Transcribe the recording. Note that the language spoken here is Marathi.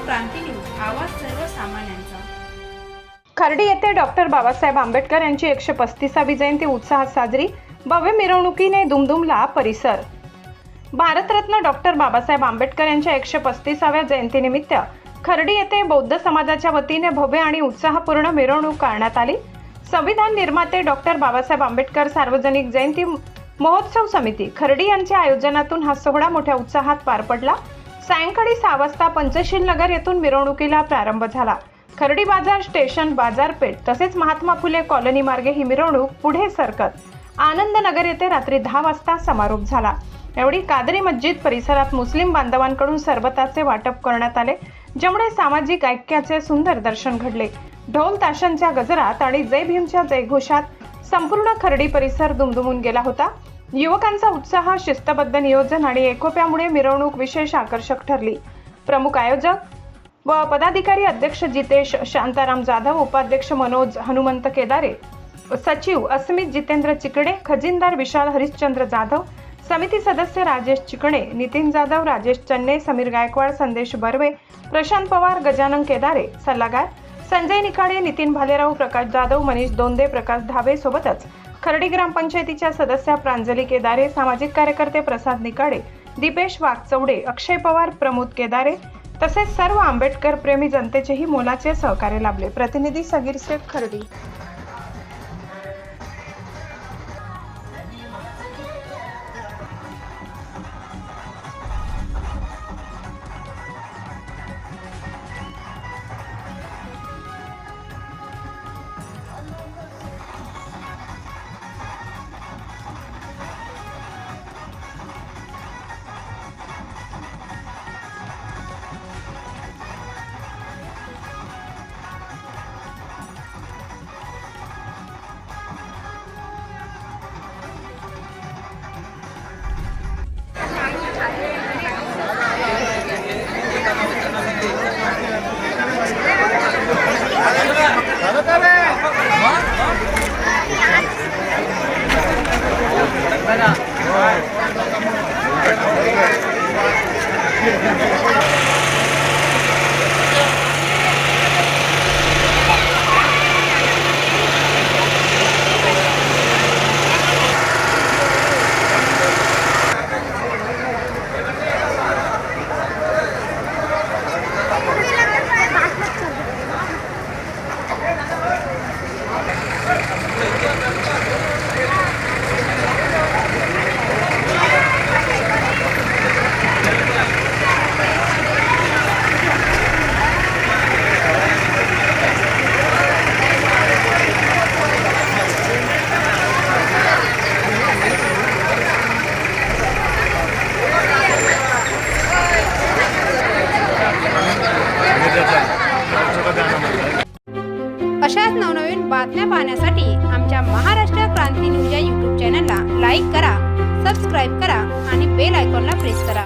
क्रांती न्यूज, आवाज सर्वसामान्यांचा। खर्डी येथे डॉक्टर बाबासाहेब आंबेडकर यांची 135वी जयंती उत्साहात साजरी। भव्य मिरवणुकीने दुमदुमला परिसर। भारतरत्न डॉक्टर बाबासाहेब आंबेडकर यांच्या 135व्या जयंतीनिमित्त खर्डी येथे बौद्ध समाजाच्या वतीने भव्य आणि उत्साहपूर्ण मिरवणूक काढण्यात आली। संविधान निर्माते डॉक्टर बाबासाहेब आंबेडकर सार्वजनिक जयंती महोत्सव समिती खर्डी यांच्या आयोजनातून हा सोहळा मोठ्या उत्साहात पार पडला। सायंकाळी 6 वाजता पंचशील नगर येथून मिरवणुकीला प्रारंभ झाला। खर्डी बाजार स्टेशन, बाजारपेठ तसेच महात्मा फुले कॉलनी मार्गे ही मिरवणूक पुढे सरकत आनंद नगर येथे रात्री 10 वाजता समारोप झाला। यावेळी कादरी मस्जिद परिसरात मुस्लिम बांधवांकडून सरबताचे वाटप करण्यात आले, ज्यामुळे सामाजिक ऐक्याचे सुंदर दर्शन घडले। ढोल ताशांच्या गजरात आणि जय भीमच्या जयघोषात संपूर्ण खर्डी परिसर दुमदुमून गेला होता। युवकांचा उत्साह, शिस्तबद्ध नियोजन आणि एकोप्यामुळे मिरवणूक विशेष आकर्षक ठरली। प्रमुख आयोजक व पदाधिकारी अध्यक्ष जितेश शांताराम जाधव, उपाध्यक्ष मनोज हनुमंत केदारे, सचिव अस्मित जितेंद्र चिकडे, खजिनदार विशाल हरिश्चंद्र जाधव, समिती सदस्य राजेश चिकणे, नितीन जाधव, राजेश चन्ने, समीर गायकवाड, संदेश बर्वे, प्रशांत पवार, गजानन केदारे, सल्लागार संजय निकाळे, नितीन भालेराव, प्रकाश जाधव, मनीष दोंदे, प्रकाश धाबे सोबतच खर्डी ग्रामपंचायतीच्या सदस्या प्रांजली केदारे, सामाजिक कार्यकर्ते प्रसाद निकाळे, दीपेश वाघचौडे, अक्षय पवार, प्रमोद केदारे तसेच सर्व आंबेडकर प्रेमी जनतेचेही मोलाचे सहकार्य लाभले। प्रतिनिधी सगीर शेख, खर्डी। अशाच नवनवीन बातम्या पाहण्यासाठी आमच्या महाराष्ट्र क्रांती न्यूज या YouTube चॅनलला लाईक करा, सबस्क्राईब करा आणि बेल आयकॉनला प्रेस करा।